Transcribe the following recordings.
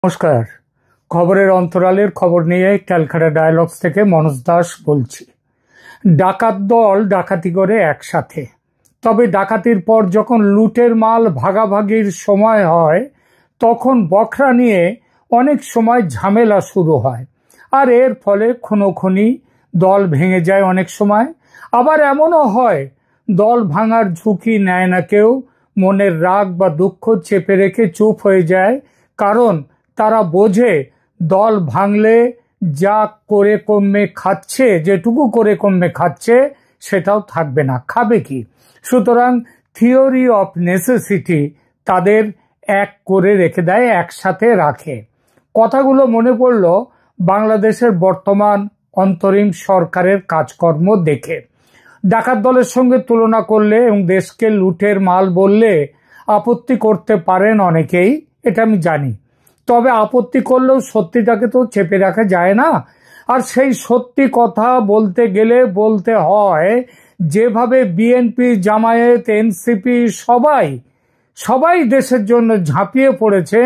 নমস্কার। খবরের অন্তরালের খবর নিয়ে ক্যালকাটা ডায়ালগস থেকে মনোজ দাস বলছি। ডাকাত দল ডাকাতি করে একসাথে, তবে ডাকাতির পর যখন লুটের মাল ভাগাভাগির সময় হয় তখন বখরা নিয়ে অনেক সময় ঝামেলা শুরু হয়, আর এর ফলে খুনোখুনি, দল ভেঙে যায়। অনেক সময় আবার এমনও হয় দল ভাঙার ঝুঁকি নেয় না কেউ, মনের রাগ বা দুঃখ চেপে রেখে চুপ হয়ে যায়, কারণ তারা বোঝে দল ভাঙলে যা করে কমে খাচ্ছে, যেটুকু করে কমে খাচ্ছে সেটাও থাকবে না, খাবে কি? সুতরাং থিওরি অফ নেসেসিটি তাদের এক করে রেখে দেয়, একসাথে রাখে। কথাগুলো মনে পড়ল বাংলাদেশের বর্তমান অন্তরিম সরকারের কাজকর্ম দেখে। ডাকাত দলের সঙ্গে তুলনা করলে এবং দেশকে লুটের মাল বললে আপত্তি করতে পারেন অনেকেই, এটা আমি জানি। তবে আপত্তি করলেও সত্যিটাকে তো চেপে রাখা যায় না। আর সেই সত্যি কথা বলতে গেলে বলতে হয়, যেভাবে বিএনপি, জামায়াত, এনসিপি সবাই দেশের জন্য ঝাঁপিয়ে পড়েছে,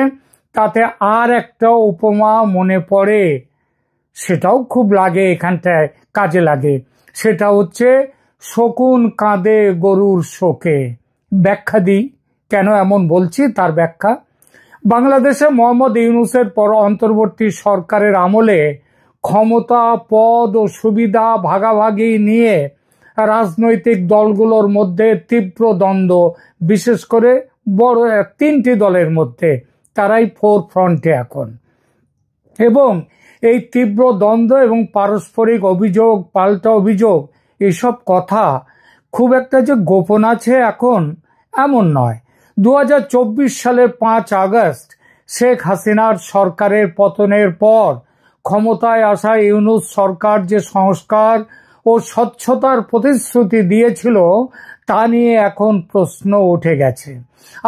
তাতে আর একটা উপমা মনে পড়ে, সেটাও খুব লাগে, এখানটায় কাজে লাগে। সেটা হচ্ছে শকুন কাঁদে গরুর শোকে। ব্যাখ্যা দিই কেন এমন বলছি, তার ব্যাখ্যা। বাংলাদেশে মোহাম্মদ ইউনূসের পর অন্তর্বর্তী সরকারের আমলে ক্ষমতা, পদ ও সুবিধা ভাগাভাগি নিয়ে রাজনৈতিক দলগুলোর মধ্যে তীব্র দ্বন্দ্ব, বিশেষ করে বড় তিনটি দলের মধ্যে, তারাই ফোর ফ্রন্টে এখন। এবং এই তীব্র দ্বন্দ্ব এবং পারস্পরিক অভিযোগ, পাল্টা অভিযোগ, এসব কথা খুব একটা যে গোপন আছে এখন, এমন নয়। 2024 সালের 5 আগস্ট শেখ হাসিনার সরকারের পতনের পর ক্ষমতায় আসা ইউনূস সরকার যে সংস্কার ও স্বচ্ছতার প্রতিশ্রুতি দিয়েছিল, তা নিয়ে এখন প্রশ্ন উঠে গেছে।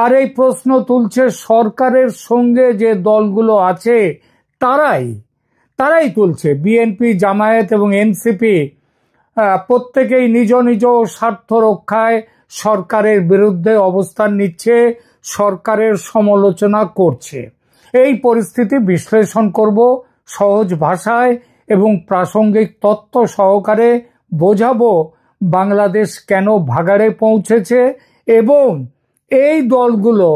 আর এই প্রশ্ন তুলছে সরকারের সঙ্গে যে দলগুলো আছে তারাই তুলছে। বিএনপি, জামায়াত এবং এনসিপি প্রত্যেকেই নিজ নিজ স্বার্থ রক্ষায় সরকারের বিরুদ্ধে অবস্থান নিচ্ছে, সরকারের সমালোচনা করছে। এই পরিস্থিতি বিশ্লেষণ করব সহজ ভাষায় এবং প্রাসঙ্গিক তথ্য সহকারে, বোঝাবো বাংলাদেশ কেন ভাগাড়ে পৌঁছেছে এবং এই দলগুলো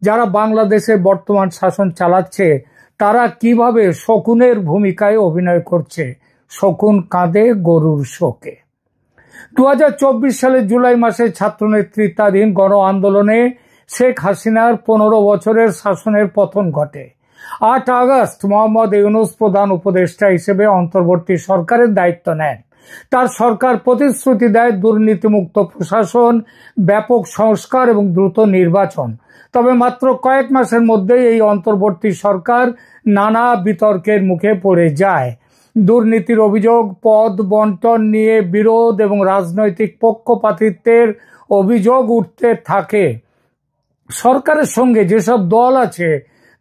যারা বাংলাদেশের বর্তমান শাসন চালাচ্ছে তারা কিভাবে শকুনের ভূমিকায় অভিনয় করছে। শকুন কাঁদে গরুর শোকে। 2024 সালের জুলাই মাসে ছাত্র নেতৃত্বাধীন গণ আন্দোলনে শেখ হাসিনার 15 বছরের শাসনের পতন ঘটে। 8 আগস্ট মোহাম্মদ ইউনূস প্রধান উপদেষ্টা হিসেবে অন্তর্বর্তী সরকারের দায়িত্ব নেন। তার সরকার প্রতিশ্রুতি দেয় দুর্নীতিমুক্ত প্রশাসন, ব্যাপক সংস্কার এবং দ্রুত নির্বাচন। তবে মাত্র কয়েক মাসের মধ্যেই এই অন্তর্বর্তী সরকার নানা বিতর্কের মুখে পড়ে যায়। দুর্নীতির অভিযোগ, পদ বন্টন নিয়ে বিরোধ এবং রাজনৈতিক পক্ষপাতিত্বের অভিযোগ উঠতে থাকে। সরকারের সঙ্গে যেসব দল আছে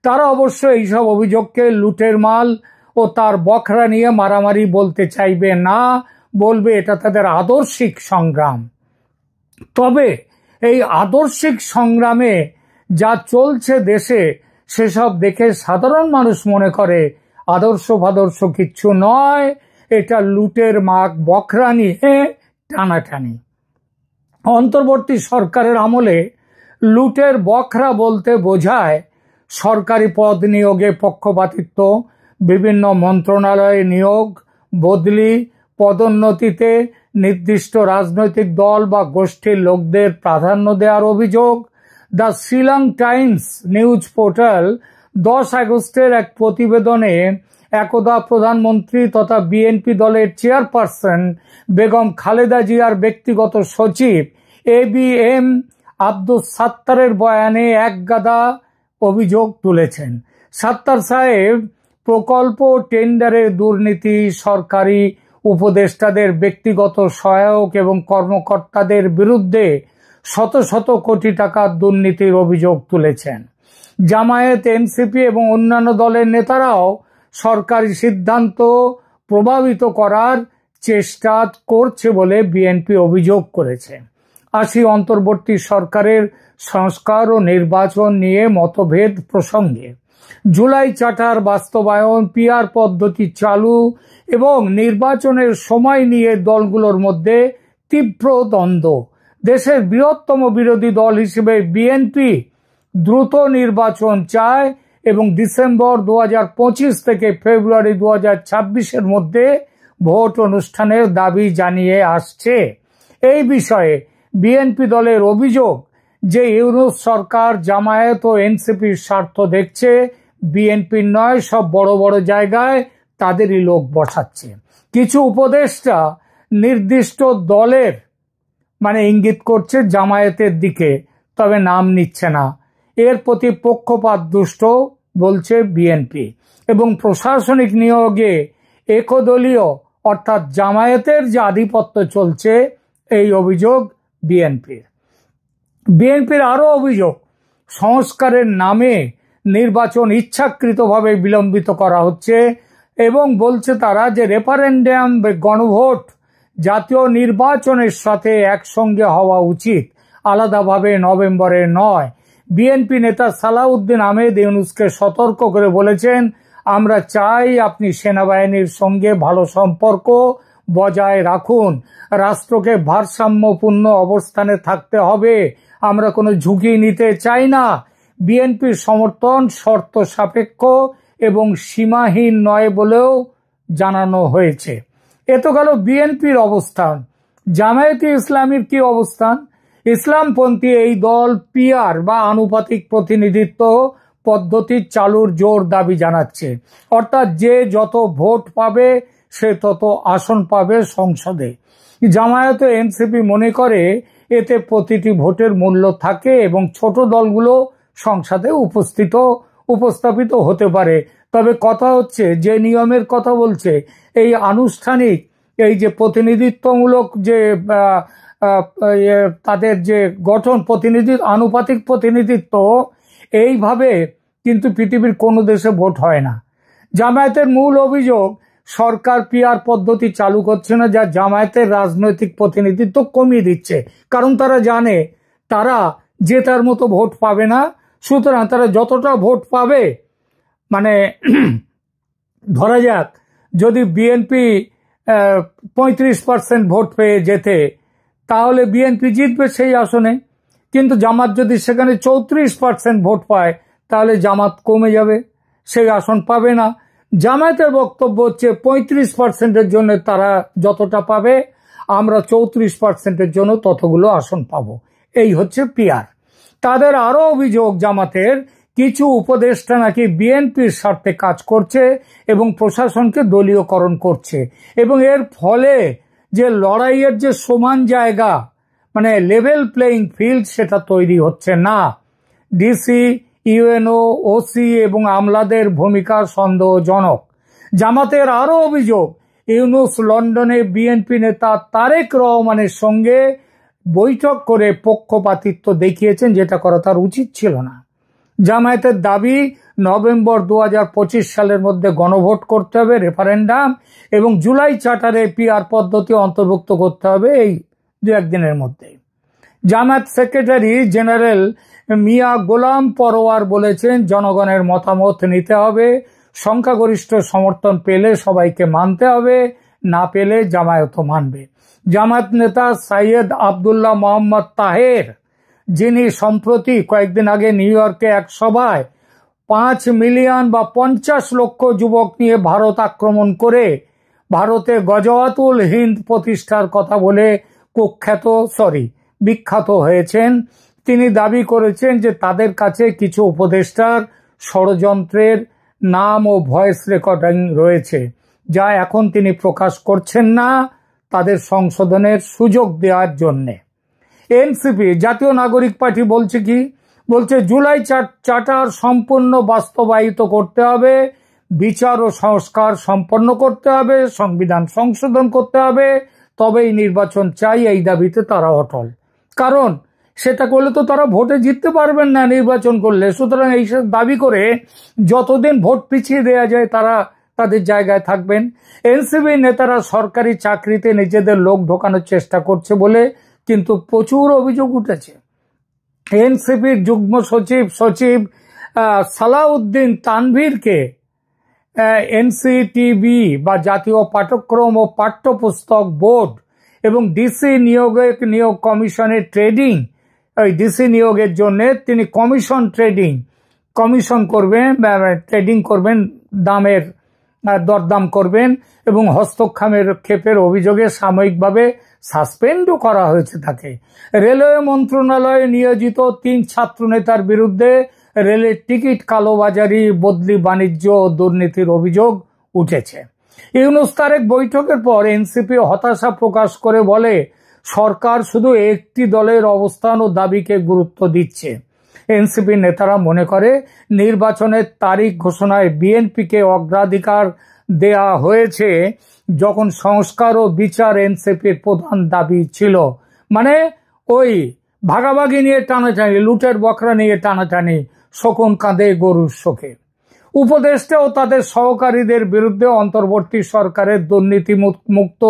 তারা অবশ্য এইসব অভিযোগকে লুটের মাল ও তার বখরা নিয়ে মারামারি বলতে চাইবে না, বলবে এটা তাদের আদর্শিক সংগ্রাম। তবে এই আদর্শিক সংগ্রামে যা চলছে দেশে, সেসব দেখে সাধারণ মানুষ মনে করে আদর্শ কিচ্ছু নয়, এটা লুটের মাগ বখরা নিয়ে টানাটানি। অন্তর্বর্তী সরকারের আমলে লুটের বখরা বলতে বোঝায় সরকারি পদ নিয়োগে পক্ষপাতিত্ব, বিভিন্ন মন্ত্রণালয়ে নিয়োগ, বদলি, পদোন্নতিতে নির্দিষ্ট রাজনৈতিক দল বা গোষ্ঠীর লোকদের প্রাধান্য দেওয়ার অভিযোগ। The Shillong Times news portal 10 আগস্টের এক প্রতিবেদনে একদা প্রধানমন্ত্রী তথা বিএনপি দলের চেয়ারপারসন বেগম খালেদা জিয়ার ব্যক্তিগত সচিব ABM আব্দুস সাত্তারের বয়ানে একগাদা অভিযোগ তুলেছেন। সাত্তার সাহেব প্রকল্প টেন্ডারের দুর্নীতি, সরকারি উপদেষ্টাদের ব্যক্তিগত সহায়ক এবং কর্মকর্তাদের বিরুদ্ধে শত শত কোটি টাকার দুর্নীতির অভিযোগ তুলেছেন। জামায়াত, এনসিপি এবং অন্যান্য দলের নেতারাও সরকারি সিদ্ধান্ত প্রভাবিত করার চেষ্টা করছে বলে বিএনপি অভিযোগ করেছে। আসি অন্তর্বর্তী সরকারের সংস্কার ও নির্বাচন নিয়ে মতভেদ প্রসঙ্গে। জুলাই চার্টার বাস্তবায়ন, পিআর পদ্ধতি চালু এবং নির্বাচনের সময় নিয়ে দলগুলোর মধ্যে তীব্র দ্বন্দ্ব। দেশের বৃহত্তম বিরোধী দল হিসেবে বিএনপি দ্রুত নির্বাচন চায় এবং ডিসেম্বর 2025 থেকে ফেব্রুয়ারি 2026-এর মধ্যে ভোট অনুষ্ঠানের দাবি জানিয়ে আসছে। এই বিষয়ে বিএনপি দলের অভিযোগ যে ইউনূস সরকার জামায়াত ও এনসিপির স্বার্থ দেখছে, বিএনপির নয়, সব বড় বড় জায়গায় তাদেরই লোক বসাচ্ছে। কিছু উপদেষ্টা নির্দিষ্ট দলের ইঙ্গিত করছে জামায়াতের দিকে, তবে নাম নিচ্ছে না। এর প্রতি পক্ষপাত দুষ্ট বলছে বিএনপি এবং প্রশাসনিক নিয়োগে একদলীয় অর্থাৎ জামায়াতের যে আধিপত্য চলছে, এই অভিযোগ বিএনপির আরো অভিযোগ সংস্কারের নামে নির্বাচন ইচ্ছাকৃতভাবে বিলম্বিত করা হচ্ছে এবং বলছে তারা যে রেফারেন্ডাম গণভোট জাতীয় নির্বাচনের সাথে একসঙ্গে হওয়া উচিত, আলাদাভাবে নভেম্বরে নয়। বিএনপি নেতা সালাউদ্দিন আহমেদ ইউনূসকে সতর্ক করে বলেছেন, আমরা চাই আপনি সেনাবাহিনীর সঙ্গে ভালো সম্পর্ক বজায় রাখুন, রাষ্ট্রকে ভারসাম্যপূর্ণ অবস্থানে থাকতে হবে, আমরা কোনো ঝুঁকি নিতে চাই না। বিএনপির সমর্থন শর্ত সাপেক্ষ এবং সীমাহীন নয় বলেও জানানো হয়েছে। এ তো গেল বিএনপির অবস্থান। জামায়াতে ইসলামীর কি অবস্থান? ইসলামপন্থী এই দল পিআর বা আনুপাতিক প্রতিনিধিত্ব পদ্ধতি চালুর জোর দাবি জানাচ্ছে, অর্থাৎ যে যত ভোট পাবে সে তত আসন পাবে সংসদে। জামায়াত ও এনসিপি মনে করে এতে প্রতিটি ভোটের মূল্য থাকে এবং ছোট দলগুলো সংসদে উপস্থাপিত হতে পারে। তবে কথা হচ্ছে, যে নিয়মের কথা বলছে, এই আনুষ্ঠানিক এই যে প্রতিনিধিত্বমূলক যে তাদের যে গঠন, আনুপাতিক প্রতিনিধিত্ব, এইভাবে কিন্তু পৃথিবীর কোনো দেশে ভোট হয় না। জামায়াতের মূল অভিযোগ সরকার পিআর পদ্ধতি চালু করছে না, যা জামায়াতের রাজনৈতিক প্রতিনিধিত্ব কমিয়ে দিচ্ছে। কারণ তারা জানে তারা জেতার মতো ভোট পাবে না, সুতরাং তারা যতটা ভোট পাবে, ধরা যাক যদি বিএনপি 35% ভোট পেয়ে যেতে, তাহলে বিএনপি জিতবে সেই আসনে। কিন্তু জামাত যদি সেখানে 34% ভোট পায়, তাহলে জামাত কমে যাবে, সেই আসন পাবে না। জামায়াতের বক্তব্য হচ্ছে 35%-এর জন্য তারা যতটা পাবে, আমরা 34%-এর জন্য ততগুলো আসন পাবো। এই হচ্ছে পিআর। তাদের আরো অভিযোগ, জামাতের কিছু উপদেষ্টা নাকি বিএনপির স্বার্থে কাজ করছে এবং প্রশাসনকে দলীয়করণ করছে এবং এর ফলে যে লড়াইয়ের যে সমান জায়গা, লেভেল প্লেইং ফিল্ড, সেটা তৈরি হচ্ছে না। ডিসি, ইউএনও, ওসি এবং আমলাদের ভূমিকা সন্দেহজনক। জামাতের আরো অভিযোগ, ইউনূস লন্ডনে বিএনপি নেতা তারেক রহমানের সঙ্গে বৈঠক করে পক্ষপাতিত্ব দেখিয়েছেন, যেটা করা তার উচিত ছিল না। জামায়াতের দাবি, নভেম্বর 2025 সালের মধ্যে গণভোট করতে হবে, রেফারেন্ডাম, এবং জুলাই চার্টারে পিআর পদ্ধতি অন্তর্ভুক্ত করতে হবে এই 2-1 দিনের মধ্যে। জামায়াত সেক্রেটারি জেনারেল মিয়া গোলাম পরোয়ার বলেছেন, জনগণের মতামত নিতে হবে, সংখ্যাগরিষ্ঠ সমর্থন পেলে সবাইকে মানতে হবে, না পেলে জামায়াতও মানবে। জামায়াত নেতা সৈয়দ আব্দুল্লাহ মোহাম্মদ তাহের, যিনি সম্প্রতি কয়েকদিন আগে নিউ ইয়র্কে এক সভায় 5 মিলিয়ন বা 50 লক্ষ যুবক নিয়ে ভারত আক্রমণ করে ভারতে গজওয়াতুল হিন্দ প্রতিষ্ঠার কথা বলে বিখ্যাত হয়েছেন, তিনি দাবি করেছেন যে তাদের কাছে কিছু উপদেষ্টার ষড়যন্ত্রের নাম ও ভয়েস রেকর্ডিং রয়েছে, যা এখন তিনি প্রকাশ করছেন না, তাদের সংশোধনের সুযোগ দেওয়ার জন্যে। এনসিপি, জাতীয় নাগরিক পার্টি, বলছে জুলাই চার্টার সম্পূর্ণ বাস্তবায়িত করতে হবে, বিচার ও সংস্কার সম্পন্ন করতে হবে, সংবিধান সংশোধন করতে হবে, তবেই নির্বাচন চাই। এই দাবিতে তারা অটল, কারণ সেটা করলে তো তারা ভোটে জিততে পারবেন না নির্বাচন করলে। সুতরাং এইসব দাবি করে যতদিন ভোট পিছিয়ে দেওয়া যায় তারা তাদের জায়গায় থাকবেন। এনসিপি নেতারা সরকারি চাকরিতে নিজেদের লোক ঢোকানোর চেষ্টা করছে বলে কিন্তু প্রচুর অভিযোগ উঠেছে। এনসিপির যুগ্ম সচিব সালাউদ্দিন তানভীরকে এনসিটিবি বা জাতীয় পাঠ্যক্রম ও পাঠ্যপুস্তক বোর্ড এবং ডিসি নিয়োগ কমিশনের ডিসি নিয়োগের জন্য তিনি কমিশন করবেন, ট্রেডিং করবেন, দামের দরদাম করবেন এবং হস্তক্ষেপের অভিযোগে সাময়িকভাবে সাসপেন্ডও করা হয়েছে তাকে। রেলওয়ে মন্ত্রণালয়ে নিয়োজিত 3 ছাত্রনেতার বিরুদ্ধে রেলের টিকিট কালোবাজারি, বদলি বাণিজ্য ও দুর্নীতির অভিযোগ উঠেছে। ইউনূস তারেক বৈঠকের পর এনসিপি হতাশা প্রকাশ করে বলে, সরকার শুধু একটি দলের অবস্থান ও দাবিকে গুরুত্ব দিচ্ছে। এনসিপি নেতারা মনে করে নির্বাচনের তারিখ ঘোষণায় বিএনপিকে অগ্রাধিকার দেয়া হয়েছে, যখন সংস্কার ও বিচার এনসিপির প্রধান দাবি ছিল। মানে ওই ভাগাভাগি নিয়ে টানাটানি, লুটের বকরা নিয়ে টানাটানি, শকুন কাঁদে গরুর শোকে। উপদেষ্টা ও তাদের সহকারীদের বিরুদ্ধে অন্তর্বর্তী সরকারের দুর্নীতি মুক্ত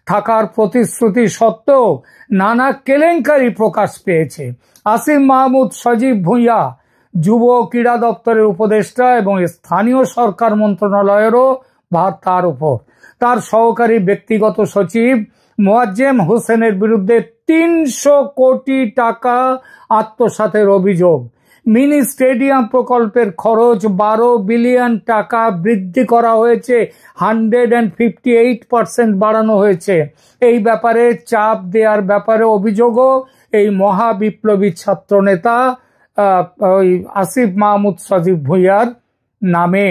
থাকার প্রতিশ্রুতি সত্ত্বেও নানা কেলেঙ্কারি প্রকাশ পেয়েছে। আসিফ মাহমুদ সজীব ভুঁইয়া যুব ক্রীড়া দপ্তরের উপদেষ্টা এবং স্থানীয় সরকার মন্ত্রণালয়েরও ভার তার উপর। তার সহকারী ব্যক্তিগত সচিব মোয়াজ্জেম হোসেনের বিরুদ্ধে 300 কোটি টাকা আত্মসাতের অভিযোগ। মিনি স্টেডিয়াম প্রকল্পের খরচ 12 বিলিয়ন টাকা বৃদ্ধি করা হয়েছে, 158% বাড়ানো হয়েছে। এই ব্যাপারে চাপ দেওয়ার ব্যাপারে অভিযোগও এই মহাবিপ্লবী ছাত্র নেতা আসিফ মাহমুদ সজীব ভুঁইয়ার নামে।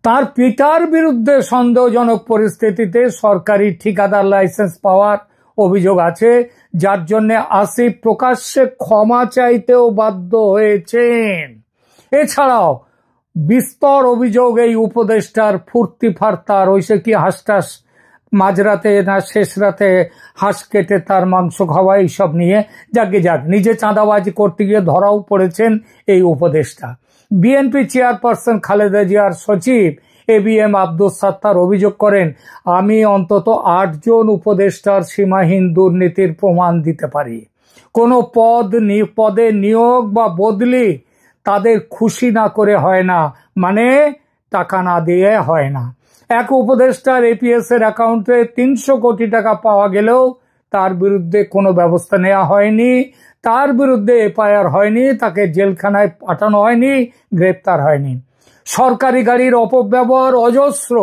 তার পিতার বিরুদ্ধে সন্দেহজনক পরিস্থিতিতে সরকারি ঠিকাদার লাইসেন্স পাওয়ার অভিযোগ আছে, যার জন্য আসিফ প্রকাশ্যে ক্ষমা চাইতেও বাধ্য হয়েছেন। এছাড়াও বিস্তর অভিযোগ এই উপদেষ্টার ফুর্তি ফার্তার, ওইসে কি হাঁসটাস মাঝরাতে না শেষ রাতে হাঁস কেটে তার মাংস খাওয়া, এইসব নিয়ে যাক নিজে চাঁদাবাজি করতে গিয়ে ধরাও পড়েছেন এই উপদেষ্টা। বিএনপি চেয়ারপারসন খালেদা জিয়ার সচিব ABM আব্দুস সাত্তার অভিযোগ করেন, আমি অন্তত 8 জন উপদেষ্টার সীমাহীন দুর্নীতির প্রমাণ দিতে পারি। কোনো পদে নিয়োগ বা বদলি তাদের খুশি না করে হয় না, মানে টাকা না দিয়ে হয় না। এক উপদেষ্টার APS এর অ্যাকাউন্টে 300 কোটি টাকা পাওয়া গেলেও তার বিরুদ্ধে কোনো ব্যবস্থা নেওয়া হয়নি, তার বিরুদ্ধে FIR হয়নি, তাকে জেলখানায় পাঠানো হয়নি, গ্রেপ্তার হয়নি। সরকারি গাড়ির অপব্যবহার অজস্র।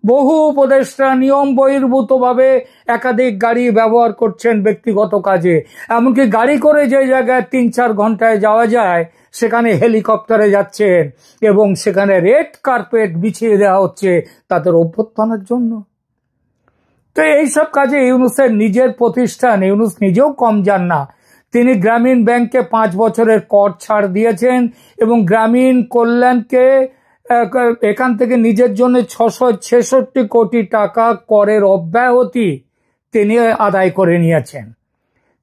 বহু উপদেষ্টা নিয়ম বহির্ভূতভাবে একাধিক গাড়ি ব্যবহার করছেন ব্যক্তিগত কাজে। এমনকি গাড়ি করে যে জায়গায় 3-4 ঘন্টায় যাওয়া যায় সেখানে হেলিকপ্টারে যাচ্ছেন এবং সেখানে রেড কার্পেট বিছিয়ে দেওয়া হচ্ছে তাদের অভ্যর্থনার জন্য। তো এইসব কাজে ইউনূসের নিজের প্রতিষ্ঠান, ইউনূস নিজেও কম যান না। তিনি গ্রামীণ ব্যাংকে 5 বছরের কর ছাড় দিয়েছেন এবং গ্রামীণ কল্যাণকে এখান থেকে নিজের জন্য 666 কোটি টাকা করের অব্যাহতি তিনি আদায় করে নিয়েছেন।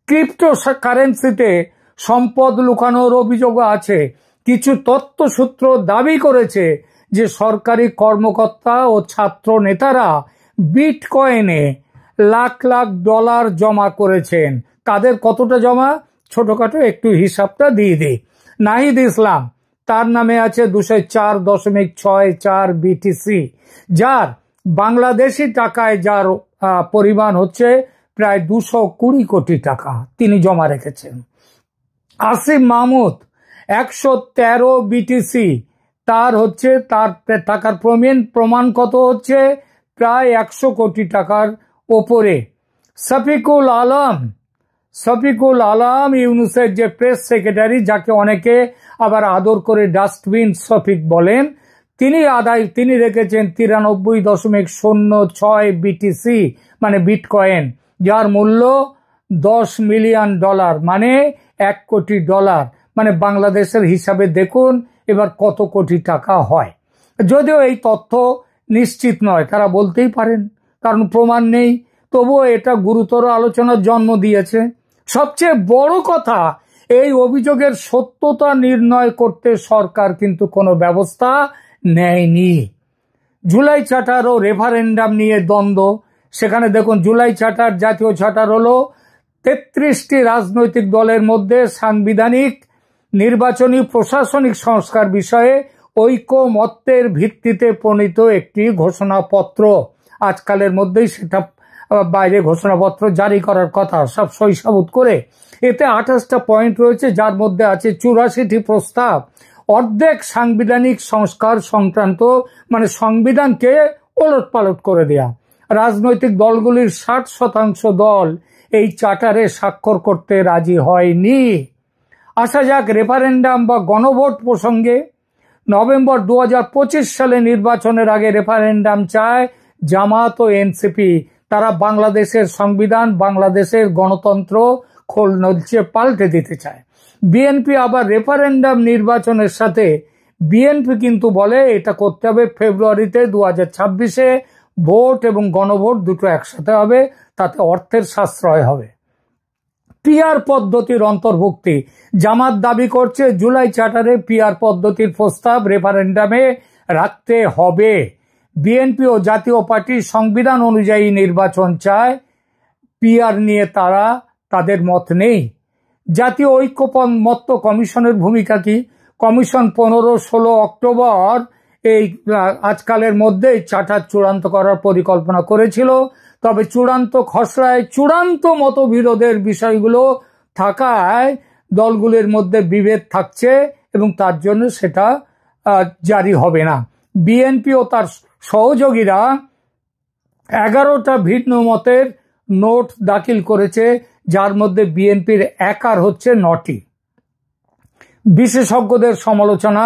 ক্রিপ্টো কারেন্সিতে সম্পদ লুকানোর অভিযোগ আছে। কিছু তথ্যসূত্র দাবি করেছে যে সরকারি কর্মকর্তা ও ছাত্র নেতারা বিটকয়েনে লাখ লাখ ডলার জমা করেছেন। কাদের কতটা জমা, ছোটখাটো একটু হিসাবটা দিয়ে দিই। নাহিদ ইসলাম, তার নামে আছে 204.64 BTC, যার বাংলাদেশি টাকায় যার পরিমাণ হচ্ছে প্রায় 220 কোটি টাকা তিনি জমা রেখেছেন। আসিফ মাহমুদ 113 BTC, তার হচ্ছে তার টাকার প্রমাণ কত হচ্ছে প্রায় 100 কোটি টাকার ওপরে। শফিকুল আলম ইউনূসের যে প্রেস সেক্রেটারি, যাকে অনেকে আবার আদর করে ডাস্টবিন শফিক বলেন, তিনি রেখেছেন 93.06 BTC মানে বিটকয়েন, যার মূল্য $10 মিলিয়ন, মানে $1 কোটি। মানে বাংলাদেশের হিসাবে দেখুন এবার কত কোটি টাকা হয়। যদিও এই তথ্য নিশ্চিত নয়, তারা বলতেই পারেন, কারণ প্রমাণ নেই, তবুও এটা গুরুতর আলোচনার জন্ম দিয়েছে। সবচেয়ে বড় কথা, এই অভিযোগের সত্যতা নির্ণয় করতে সরকার কিন্তু কোনো ব্যবস্থা নেয়নি। জুলাই চার্টার ও রেফারেন্ডাম নিয়ে দ্বন্দ্ব, সেখানে দেখুন জুলাই চার্টার, জাতীয় চার্টার হলো 33টি রাজনৈতিক দলের মধ্যে সাংবিধানিক নির্বাচনী প্রশাসনিক সংস্কার বিষয়ে ঐকমত্যের ভিত্তিতে প্রণীত একটি ঘোষণাপত্র। আজকালের মধ্যেই সেটা বাইরে ঘোষণাপত্র জারি করার কথা, সব সই সাবুত করে। এতে 28টা পয়েন্ট রয়েছে, যার মধ্যে আছে 84টি প্রস্তাব। অর্ধেক সাংবিধানিক সংস্কার সংক্রান্ত, মানে সংবিধানকে ওলটপালট করে দেয়া। রাজনৈতিক দলগুলির 60% দল এই চার্টারে স্বাক্ষর করতে রাজি হয়নি। আসা যাক রেফারেন্ডাম বা গণভোট প্রসঙ্গে। নভেম্বর 2025 সালে নির্বাচনের আগে রেফারেন্ডাম চায় জামাত ও এনসিপি। তারা বাংলাদেশের সংবিধান, বাংলাদেশের গণতন্ত্র খোল নলচে পাল্টে দিতে চায়। বিএনপি আবার রেফারেন্ডাম নির্বাচনের সাথে, বিএনপি কিন্তু বলে এটা করতে হবে ফেব্রুয়ারিতে 2026-এ, ভোট এবং গণভোট দুটো একসাথে হবে, তাতে অর্থের সাশ্রয় হবে। পিআর পদ্ধতির অন্তর্ভুক্তি। জামাত দাবি করছে জুলাই চার্টারে পিআর পদ্ধতির প্রস্তাব রেফারেন্ডামে রাখতে হবে। বিএনপি ও জাতীয় পার্টি সংবিধান অনুযায়ী নির্বাচন চায়, পিআর নিয়ে তাদের মত নেই। জাতীয় ঐক্যমত্য কমিশনের ভূমিকা কি? কমিশন 15-16 অক্টোবর এই আজকালের মধ্যে চার্টার চূড়ান্ত করার পরিকল্পনা করেছিল। তবে চূড়ান্ত খসড়ায় চূড়ান্ত মতবিরোধের বিষয়গুলো থাকায় দলগুলির মধ্যে বিভেদ থাকছে এবং তার জন্য সেটা জারি হবে না। বিএনপি ও তার সহযোগীরা 11টা ভিন্ন মতের নোট দাখিল করেছে, যার মধ্যে বিএনপির একার হচ্ছে 9টি। বিশেষজ্ঞদের সমালোচনা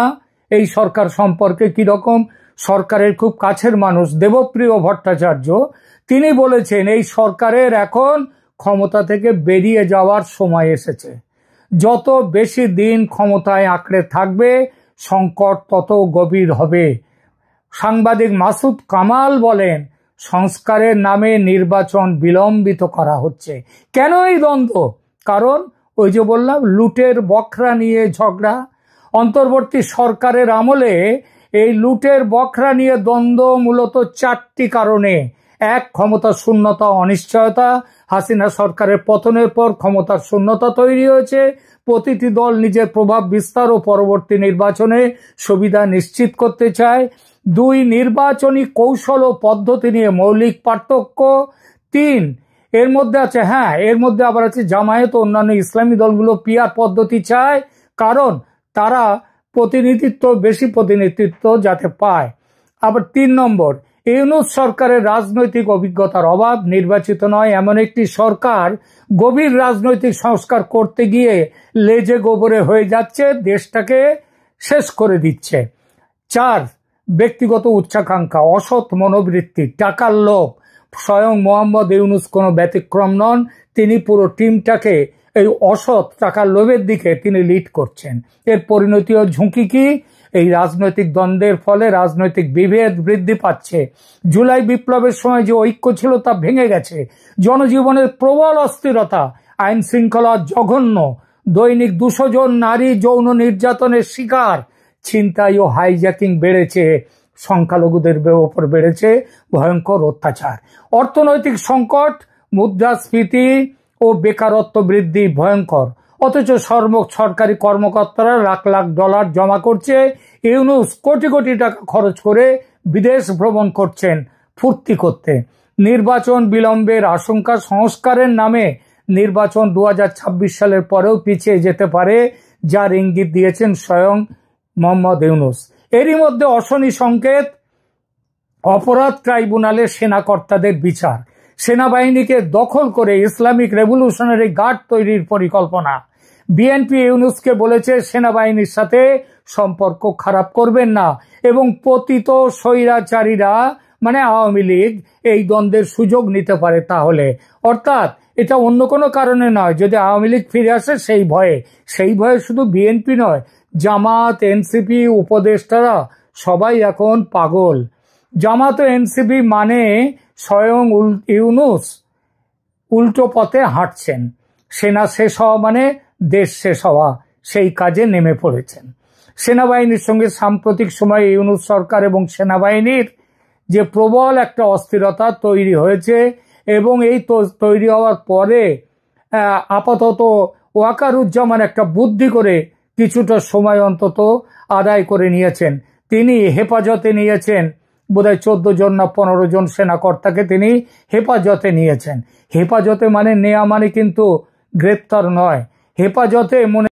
এই সরকার সম্পর্কে কিরকম? সরকারের খুব কাছের মানুষ দেবপ্রিয় ভট্টাচার্য, তিনি বলেছেন এই সরকারের এখন ক্ষমতা থেকে বেরিয়ে যাওয়ার সময় এসেছে। যত বেশি দিন ক্ষমতায় আঁকড়ে থাকবে সংকট তত গভীর হবে। সাংবাদিক মাসুদ কামাল বলেন, সংস্কারের নামে নির্বাচন বিলম্বিত করা হচ্ছে। কেন এই দ্বন্দ্ব? কারণ ওই যে বললাম, লুটের বখরা নিয়ে ঝগড়া। অন্তর্বর্তী সরকারের আমলে এই লুটের বখরা নিয়ে দ্বন্দ্ব মূলত 4টি কারণে। 1, ক্ষমতার শূন্যতা, অনিশ্চয়তা। হাসিনা সরকারের পতনের পর ক্ষমতার শূন্যতা তৈরি হয়েছে। প্রতিটি দল নিজের প্রভাব বিস্তার ও পরবর্তী নির্বাচনে সুবিধা নিশ্চিত করতে চায়। 2, নির্বাচনী কৌশল ও পদ্ধতি নিয়ে মৌলিক পার্থক্য। 3, এর মধ্যে আছে, এর মধ্যে আবার আছে জামায়াত ও অন্যান্য ইসলামী দলগুলো পিআর পদ্ধতি চায়, কারণ তারা বেশি প্রতিনিধিত্ব যাতে পায়। আবার 3 নম্বর, ইউনূস সরকারের রাজনৈতিক অভিজ্ঞতার অভাব। নির্বাচিত নয় এমন একটি সরকার গভীর রাজনৈতিক সংস্কার করতে গিয়ে লেজে গোবরে হয়ে যাচ্ছে, দেশটাকে শেষ করে দিচ্ছে। 4, ব্যক্তিগত উচ্চাকাঙ্ক্ষা, অসৎ মনোবৃত্তি, টাকার লোভ। স্বয়ং মোহাম্মদ ইউনূস কোনো ব্যতিক্রম নন, তিনি পুরো টিমটাকে এই অসৎ টাকার লোভের দিকে তিনি লিড করছেন। এর পরিণতি ও ঝুঁকি কি? এই রাজনৈতিক দ্বন্দ্বের ফলে রাজনৈতিক বিভেদ বৃদ্ধি পাচ্ছে। জুলাই বিপ্লবের সময় যে ঐক্য ছিল তা ভেঙে গেছে। জনজীবনের প্রবল অস্থিরতা, আইন শৃঙ্খলা জঘন্য, দৈনিক 200 জন নারী যৌন নির্যাতনের শিকার, ছিনতাই ও হাইজ্যাকিং বেড়েছে, সংখ্যালঘুদের উপর বেড়েছে ভয়ঙ্কর অত্যাচার। অর্থনৈতিক সংকট, মুদ্রাস্ফীতি ও বেকারত্ব বৃদ্ধি ভয়ঙ্কর। অথচ সরকারি কর্মকর্তারা লাখ লাখ ডলার জমা করছে, ইউনূস কোটি কোটি টাকা খরচ করে বিদেশ ভ্রমণ করছেন ফুর্তি করতে। নির্বাচন বিলম্বের আশঙ্কা, সংস্কারের নামে নির্বাচন 2026 সালের পরেও পিছিয়ে যেতে পারে, যার ইঙ্গিত দিয়েছেন স্বয়ং মোহাম্মদ ইউনূস। এরই মধ্যে অশনি সংকেত, অপরাধ ট্রাইব্যুনালে সেনাকর্তাদের বিচার। সেনাবাহিনীকে দখল করে ইসলামিক রেভলিউশনারি গার্ড তৈরির পরিকল্পনা। বিএনপি ইউনূসকে বলেছে সেনাবাহিনীর সাথে সম্পর্ক খারাপ করবেন না এবং পতিত স্বৈরাচারীরা মানে আওয়ামী লীগ এই দ্বন্দ্বের সুযোগ নিতে পারে তাহলে। অর্থাৎ এটা অন্য কোনো কারণে নয়, যদি আওয়ামী লীগ ফিরে আসে সেই ভয়ে শুধু বিএনপি নয়, জামাত, এনসিপি, উপদেষ্টারা সবাই এখন পাগল। জামাত ও এনসিপি মানে স্বয়ং ইউনূস উল্টো পথে হাঁটছেন। সেনা শেষ হওয়া মানে দেশ শেষ হওয়া, সেই কাজে নেমে পড়েছেন। সেনাবাহিনীর সঙ্গে সাম্প্রতিক সময়ে ইউনূস সরকার এবং সেনাবাহিনীর যে প্রবল একটা অস্থিরতা তৈরি হয়েছে এবং এই তৈরি হওয়ার পরে আপাতত ওয়াকারুজ্জামান একটা বুদ্ধি করে কিছুটা সময় অন্তত আদায় করে নিয়েছেন। তিনি হেফাজতে নিয়েছেন বোধহয় 14 জন না 15 জন সেনাকর্তাকে তিনি হেফাজতে নিয়েছেন। হেফাজতে মানে নেওয়া মানে কিন্তু গ্রেপ্তার নয়, হেফাজতে মনে